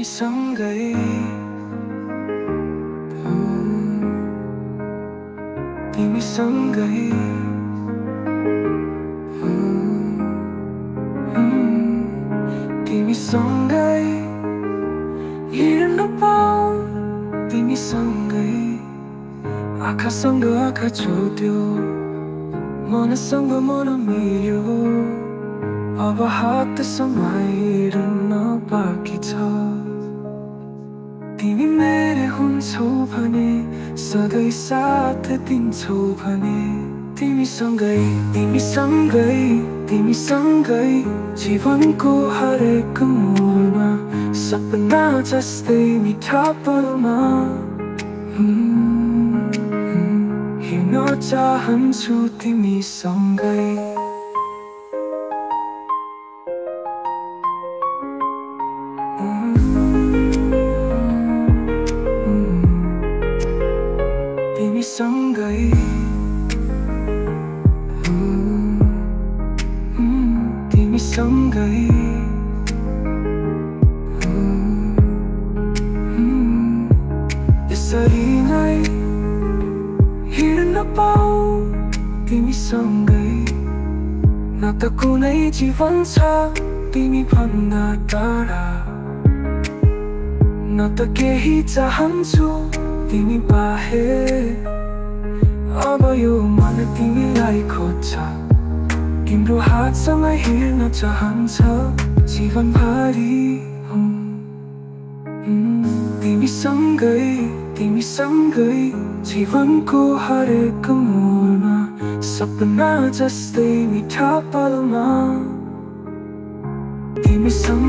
तिमीसँगै तिमीसँगै तिमीसँगै हिँड्न पाऊँ तिमीसँगै आँखासँग आँखा छुट्यो मनसँग मन मिल्यो अब हात समाइरहन बाँकी छ तिमी मेरे हुन्छौ भने सधैँ साथ दिन्छौ भने तिमीसँगै तिमीसँगै तिमीसँगै जीवनको हरेक मोडमा सपना जस्तै मिठा पलमा हिँड्न चाहन्छु तिमीसँगै तिमीसँगै तिमीसँगै यसरी नै हिँड्न पाऊँ तिमीसँगै न त कुनै जीवन छ तिमी भन्दा टाढा न त केही चाहन्छु तिमी बाहेक अब यो मन तिमीलाई खोज्छ तिम्रो हातसँग हिँड्न चाहन्छ जीवनभरि तिमीसँगै तिमीसँगै जीवनको हरेक मोडमा सपना जस्तै मिठा पलमा तिमीसँग